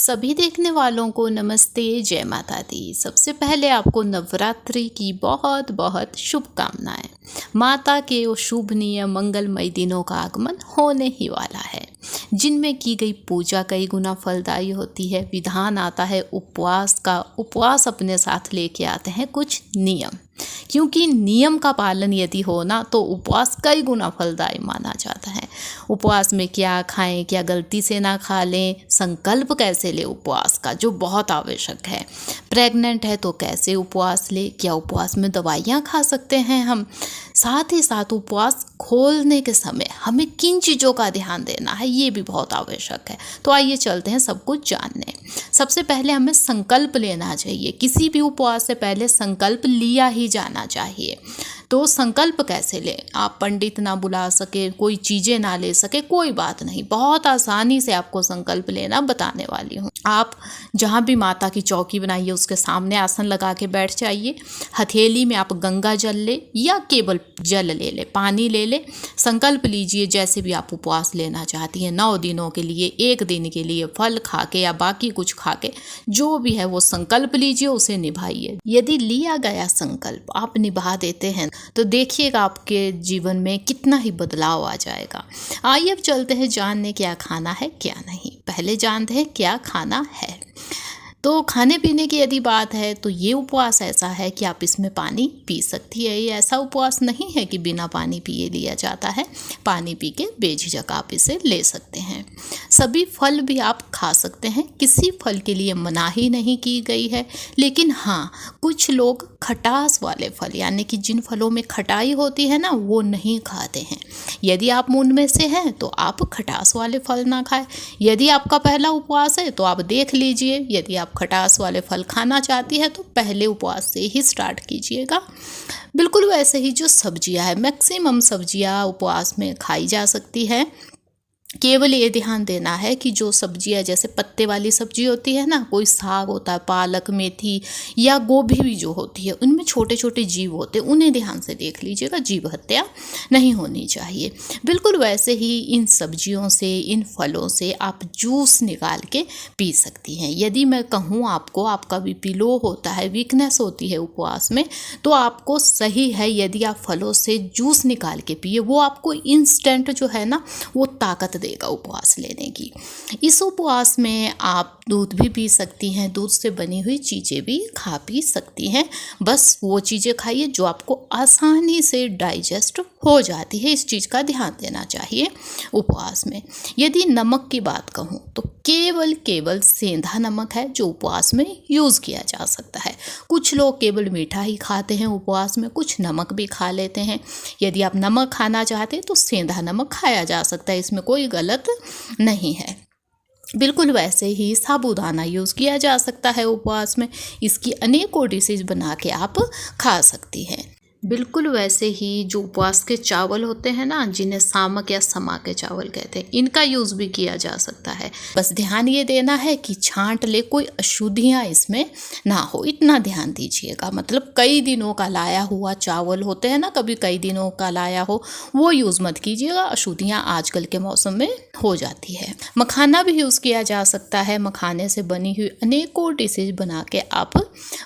सभी देखने वालों को नमस्ते, जय माता दी। सबसे पहले आपको नवरात्रि की बहुत बहुत शुभकामनाएं। माता के वो शुभ नियम मंगलमय दिनों का आगमन होने ही वाला है, जिनमें की गई पूजा कई गुना फलदायी होती है। विधान आता है उपवास का, उपवास अपने साथ लेके आते हैं कुछ नियम, क्योंकि नियम का पालन यदि हो ना तो उपवास कई गुना फलदायी माना जाता है। उपवास में क्या खाएं, क्या गलती से ना खा लें, संकल्प कैसे ले उपवास का, जो बहुत आवश्यक है। प्रेग्नेंट है तो कैसे उपवास ले, क्या उपवास में दवाइयाँ खा सकते हैं हम। साथ ही साथ उपवास खोलने के समय हमें किन चीज़ों का ध्यान देना है, ये भी बहुत आवश्यक है। तो आइए चलते हैं सब कुछ जानने। सबसे पहले हमें संकल्प लेना चाहिए। किसी भी उपवास से पहले संकल्प लिया ही जाना चाहिए। तो संकल्प कैसे लें? आप पंडित ना बुला सके, कोई चीज़ें ना ले सके, कोई बात नहीं, बहुत आसानी से आपको संकल्प लेना बताने वाली हूँ। आप जहाँ भी माता की चौकी बनाई है उसके सामने आसन लगा के बैठ जाइए। हथेली में आप गंगा जल ले या केवल जल ले ले, पानी ले ले। संकल्प लीजिए जैसे भी आप उपवास लेना चाहती हैं, 9 दिनों के लिए, 1 दिन के लिए, फल खा के या बाकी कुछ खा के, जो भी है वो संकल्प लीजिए, उसे निभाइए। यदि लिया गया संकल्प आप निभा देते हैं तो देखिएगा आपके जीवन में कितना ही बदलाव आ जाएगा। आइए अब चलते हैं जानने क्या खाना है क्या नहीं। पहले जानते हैं क्या खाना है। तो खाने पीने की यदि बात है तो ये उपवास ऐसा है कि आप इसमें पानी पी सकती है। ये ऐसा उपवास नहीं है कि बिना पानी पिए लिया जाता है। पानी पी के बेझिझक आप इसे ले सकते हैं। सभी फल भी आप खा सकते हैं, किसी फल के लिए मनाही नहीं की गई है। लेकिन हाँ, कुछ लोग खटास वाले फल, यानी कि जिन फलों में खटाई होती है ना, वो नहीं खाते हैं। यदि आप उनमें से हैं तो आप खटास वाले फल ना खाएं। यदि आपका पहला उपवास है तो आप देख लीजिए, यदि आप खटास वाले फल खाना चाहती है तो पहले उपवास से ही स्टार्ट कीजिएगा। बिल्कुल वैसे ही जो सब्जियां है, मैक्सिमम सब्जियां उपवास में खाई जा सकती है। केवल ये ध्यान देना है कि जो सब्जियां जैसे पत्ते वाली सब्जी होती है ना, कोई साग होता है, पालक, मेथी या गोभी भी जो होती है, उनमें छोटे छोटे जीव होते हैं, उन्हें ध्यान से देख लीजिएगा, जीव हत्या नहीं होनी चाहिए। बिल्कुल वैसे ही इन सब्जियों से, इन फलों से आप जूस निकाल के पी सकती हैं। यदि मैं कहूँ आपको, आपका बीपी लो होता है, वीकनेस होती है उपवास में, तो आपको सही है यदि आप फलों से जूस निकाल के पिए। वो आपको इंस्टेंट जो है ना, वो ताकत देगा उपवास लेने की। इस उपवास में आप दूध भी पी सकती हैं, दूध से बनी हुई चीज़ें भी खा पी सकती हैं। बस वो चीज़ें खाइए जो आपको आसानी से डाइजेस्ट हो जाती है। इस चीज़ का ध्यान देना चाहिए उपवास में। यदि नमक की बात कहूँ तो केवल सेंधा नमक है जो उपवास में यूज़ किया जा सकता है। कुछ लोग केवल मीठा ही खाते हैं उपवास में, कुछ नमक भी खा लेते हैं। यदि आप नमक खाना चाहते हैं तो सेंधा नमक खाया जा सकता है, इसमें कोई गलत नहीं है। बिल्कुल वैसे ही साबूदाना यूज़ किया जा सकता है उपवास में। इसकी अनेकों डिशेज बना के आप खा सकती हैं। बिल्कुल वैसे ही जो उपवास के चावल होते हैं ना, जिन्हें सामक या समा के चावल कहते हैं, इनका यूज़ भी किया जा सकता है। बस ध्यान ये देना है कि छांट ले, कोई अशुद्धियाँ इसमें ना हो, इतना ध्यान दीजिएगा। मतलब कई दिनों का लाया हुआ चावल होते हैं ना, कभी कई दिनों का लाया हो, वो यूज़ मत कीजिएगा। अशुद्धियाँ आजकल के मौसम में हो जाती है। मखाना भी यूज़ किया जा सकता है। मखाने से बनी हुई अनेकों डिशेज बना के आप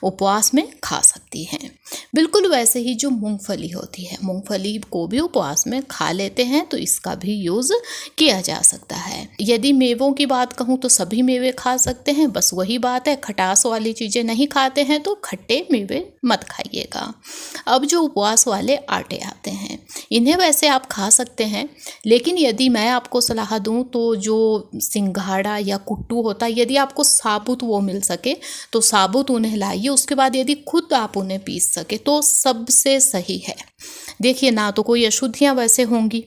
उपवास में खा सकती हैं। बिल्कुल वैसे ही जो मूंगफली होती है, मूंगफली को भी उपवास में खा लेते हैं, तो इसका भी यूज़ किया जा सकता है। यदि मेवों की बात कहूँ तो सभी मेवे खा सकते हैं। बस वही बात है, खटास वाली चीज़ें नहीं खाते हैं तो खट्टे मेवे मत खाइएगा। अब जो उपवास वाले आटे आते हैं, इन्हें वैसे आप खा सकते हैं, लेकिन यदि मैं आपको सलाह दूं तो जो सिंघाड़ा या कुट्टू होता है, यदि आपको साबुत वो मिल सके तो साबुत उन्हें लाइए। उसके बाद यदि खुद आप उन्हें पीस सके तो सबसे सही है। देखिए, ना तो कोई अशुद्धियाँ वैसे होंगी।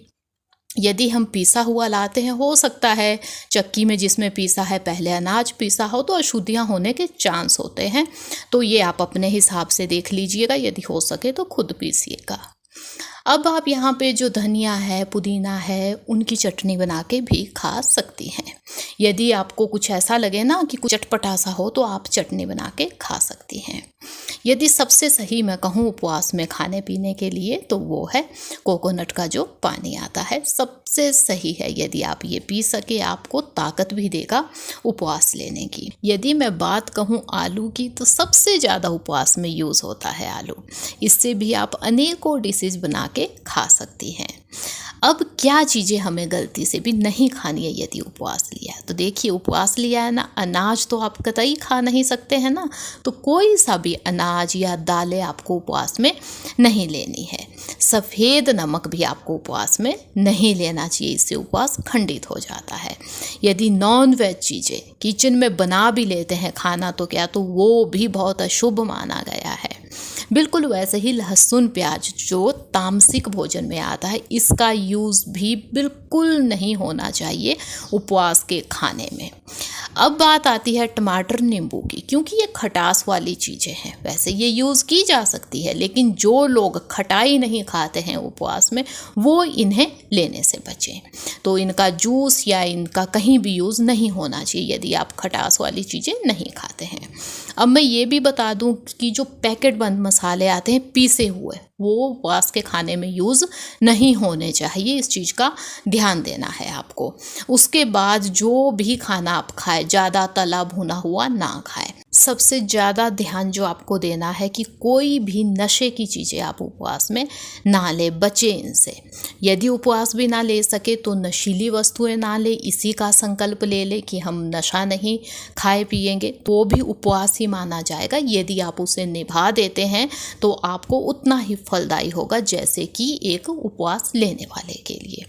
यदि हम पीसा हुआ लाते हैं, हो सकता है चक्की में जिसमें पीसा है पहले अनाज पीसा हो, तो अशुद्धियाँ होने के चांस होते हैं। तो ये आप अपने हिसाब से देख लीजिएगा, यदि हो सके तो खुद पीसिएगा। अब आप यहाँ पे जो धनिया है, पुदीना है, उनकी चटनी बना के भी खा सकती हैं। यदि आपको कुछ ऐसा लगे ना कि कुछ चटपटा सा हो तो आप चटनी बना के खा सकती हैं। यदि सबसे सही मैं कहूँ उपवास में खाने पीने के लिए तो वो है कोकोनट का जो पानी आता है, सबसे सही है। यदि आप ये पी सके आपको ताकत भी देगा उपवास लेने की। यदि मैं बात कहूँ आलू की तो सबसे ज़्यादा उपवास में यूज़ होता है आलू। इससे भी आप अनेकों डिशेज बना के खा सकती हैं। अब क्या चीज़ें हमें गलती से भी नहीं खानी है यदि उपवास लिया है तो देखिए, उपवास लिया है ना, अनाज तो आप कतई खा नहीं सकते हैं ना, तो कोई सा भी अनाज या दालें आपको उपवास में नहीं लेनी है। सफ़ेद नमक भी आपको उपवास में नहीं लेना चाहिए, इससे उपवास खंडित हो जाता है। यदि नॉन वेज चीज़ें किचन में बना भी लेते हैं खाना तो क्या, तो वो भी बहुत अशुभ माना गया है। बिल्कुल वैसे ही लहसुन प्याज जो तामसिक भोजन में आता है, इसका यूज़ भी बिल्कुल नहीं होना चाहिए उपवास के खाने में। अब बात आती है टमाटर नींबू की, क्योंकि ये खटास वाली चीज़ें हैं। वैसे ये यूज़ की जा सकती है, लेकिन जो लोग खटाई नहीं खाते हैं उपवास में वो इन्हें लेने से बचें। तो इनका जूस या इनका कहीं भी यूज़ नहीं होना चाहिए यदि आप खटास वाली चीज़ें नहीं खाते हैं। अब मैं ये भी बता दूं कि जो पैकेट बंद मसाले आते हैं पीसे हुए, वो उपवास के खाने में यूज़ नहीं होने चाहिए। इस चीज़ का ध्यान देना है आपको। उसके बाद जो भी खाना आप खाएं, ज़्यादा तला भुना हुआ ना खाएं। सबसे ज़्यादा ध्यान जो आपको देना है कि कोई भी नशे की चीज़ें आप उपवास में ना ले, बचें इनसे। यदि उपवास भी ना ले सके तो नशीली वस्तुएं ना ले, इसी का संकल्प ले ले कि हम नशा नहीं खाए पिएंगे, तो भी उपवास ही माना जाएगा। यदि आप उसे निभा देते हैं तो आपको उतना ही फलदायी होगा जैसे कि एक उपवास लेने वाले के लिए।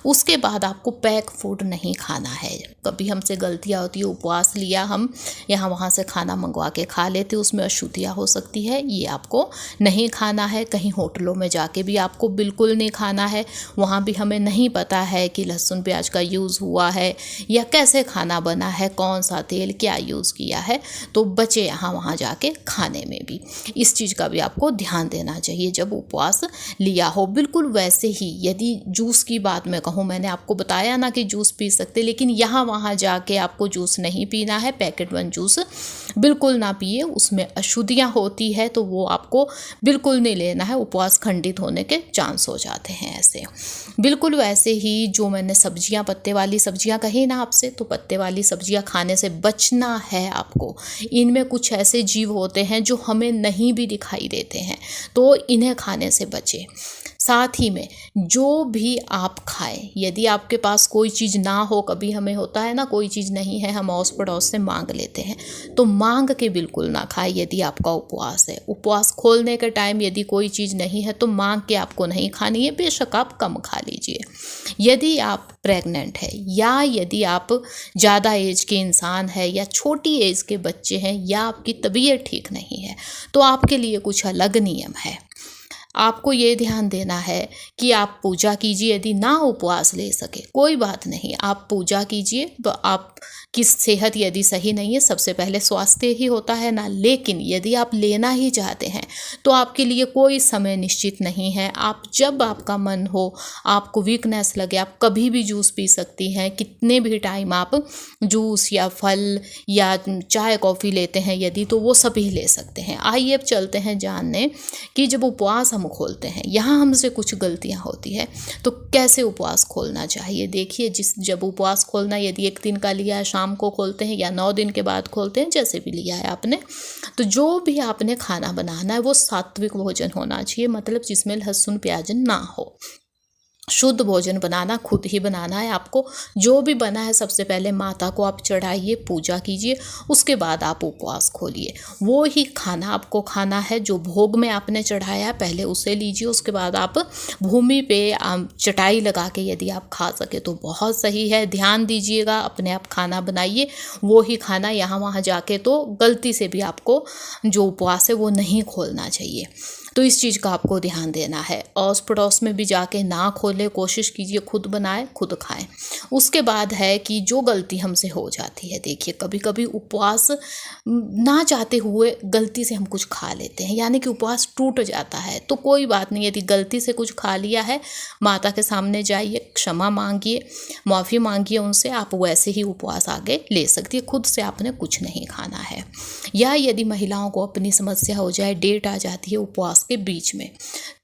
उसके बाद आपको पैक फूड नहीं खाना है। कभी हमसे गलतियाँ होती है, उपवास लिया, हम यहाँ वहाँ से खाना मंगवा के खा लेते, उसमें अशुद्धियाँ हो सकती है, ये आपको नहीं खाना है। कहीं होटलों में जाके भी आपको बिल्कुल नहीं खाना है। वहाँ भी हमें नहीं पता है कि लहसुन प्याज का यूज़ हुआ है या कैसे खाना बना है, कौन सा तेल क्या यूज़ किया है, तो बचे यहाँ वहाँ जाके खाने में भी। इस चीज़ का भी आपको ध्यान देना चाहिए जब उपवास लिया हो। बिल्कुल वैसे ही यदि जूस की बात मैं कहूँ, मैंने आपको बताया ना कि जूस पी सकते, लेकिन यहाँ वहाँ जाके आपको जूस नहीं पीना है। पैकेट बंद जूस बिल्कुल ना पिए, उसमें अशुद्धियाँ होती है तो वो आपको बिल्कुल नहीं लेना है। उपवास खंडित होने के चांस हो जाते हैं ऐसे। बिल्कुल वैसे ही जो मैंने सब्जियां, पत्ते वाली सब्जियां कही ना आपसे, तो पत्ते वाली सब्जियां खाने से बचना है आपको। इनमें कुछ ऐसे जीव होते हैं जो हमें नहीं भी दिखाई देते हैं, तो इन्हें खाने से बचें। साथ ही में जो भी आप खाएं, यदि आपके पास कोई चीज़ ना हो, कभी हमें होता है ना कोई चीज़ नहीं है, हम अड़ोस पड़ोस से मांग लेते हैं, तो मांग के बिल्कुल ना खाएं यदि आपका उपवास है। उपवास खोलने के टाइम यदि कोई चीज़ नहीं है तो मांग के आपको नहीं खानी है, बेशक आप कम खा लीजिए। यदि आप प्रेग्नेंट है या यदि आप ज़्यादा एज के इंसान है या छोटी एज के बच्चे हैं या आपकी तबीयत ठीक नहीं है, तो आपके लिए कुछ अलग नियम है। आपको ये ध्यान देना है कि आप पूजा कीजिए। यदि ना उपवास ले सके कोई बात नहीं, आप पूजा कीजिए। तो आप की सेहत यदि सही नहीं है, सबसे पहले स्वास्थ्य ही होता है ना, लेकिन यदि आप लेना ही चाहते हैं तो आपके लिए कोई समय निश्चित नहीं है। आप जब आपका मन हो, आपको वीकनेस लगे, आप कभी भी जूस पी सकती हैं। कितने भी टाइम आप जूस या फल या चाय कॉफ़ी लेते हैं यदि, तो वो सभी ले सकते हैं। आइए अब चलते हैं जानने कि जब उपवास हम खोलते हैं, यहाँ हमसे कुछ गलतियाँ होती है, तो कैसे उपवास खोलना चाहिए। देखिए, जब उपवास खोलना यदि 1 दिन का लिया है, शाम को खोलते हैं या 9 दिन के बाद खोलते हैं, जैसे भी लिया है आपने, तो जो भी आपने खाना बनाना है वो सात्विक भोजन होना चाहिए, मतलब जिसमें लहसुन प्याज ना हो। शुद्ध भोजन बनाना, खुद ही बनाना है आपको। जो भी बना है सबसे पहले माता को आप चढ़ाइए, पूजा कीजिए, उसके बाद आप उपवास खोलिए। वो ही खाना आपको खाना है जो भोग में आपने चढ़ाया है, पहले उसे लीजिए। उसके बाद आप भूमि पे चटाई लगा के यदि आप खा सके तो बहुत सही है। ध्यान दीजिएगा, अपने आप खाना बनाइए। वो ही खाना यहाँ वहाँ जाके तो गलती से भी आपको जो उपवास है वो नहीं खोलना चाहिए। तो इस चीज़ का आपको ध्यान देना है। अड़ोस पड़ोस में भी जाके ना खोले, कोशिश कीजिए खुद बनाए खुद खाएं। उसके बाद है कि जो गलती हमसे हो जाती है, देखिए कभी कभी उपवास ना चाहते हुए गलती से हम कुछ खा लेते हैं, यानी कि उपवास टूट जाता है। तो कोई बात नहीं, यदि गलती से कुछ खा लिया है, माता के सामने जाइए, क्षमा मांगिए, माफ़ी मांगिए उनसे, आप वैसे ही उपवास आगे ले सकती है। खुद से आपने कुछ नहीं खाना है। या यदि महिलाओं को अपनी समस्या हो जाए, डेट आ जाती है उपवास के बीच में,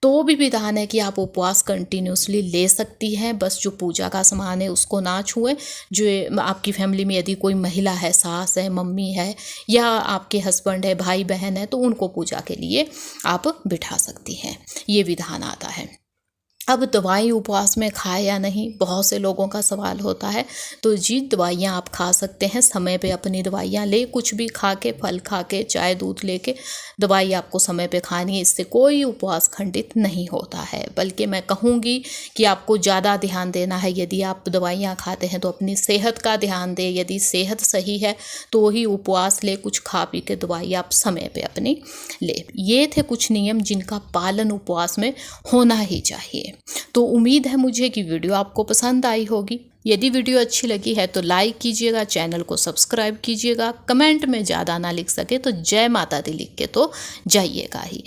तो भी विधान है कि आप उपवास कंटिन्यूसली ले सकती हैं। बस जो पूजा का सामान है उसको ना छुएं। जो आपकी फैमिली में यदि कोई महिला है, सास है, मम्मी है, या आपके हस्बैंड है, भाई बहन है, तो उनको पूजा के लिए आप बिठा सकती हैं। ये विधान आता है। अब दवाई उपवास में खाए या नहीं, बहुत से लोगों का सवाल होता है। तो जी, दवाइयाँ आप खा सकते हैं, समय पे अपनी दवाइयाँ ले, कुछ भी खा के, फल खा के, चाय दूध लेके, दवाई आपको समय पे खानी है। इससे कोई उपवास खंडित नहीं होता है। बल्कि मैं कहूँगी कि आपको ज़्यादा ध्यान देना है। यदि आप दवाइयाँ खाते हैं तो अपनी सेहत का ध्यान दें। यदि सेहत सही है तो ही उपवास ले, कुछ खा पी के दवाई आप समय पे अपनी ले। ये थे कुछ नियम जिनका पालन उपवास में होना ही चाहिए। तो उम्मीद है मुझे कि वीडियो आपको पसंद आई होगी। यदि वीडियो अच्छी लगी है तो लाइक कीजिएगा, चैनल को सब्सक्राइब कीजिएगा। कमेंट में ज़्यादा ना लिख सके तो जय माता दी लिख के तो जाइएगा ही।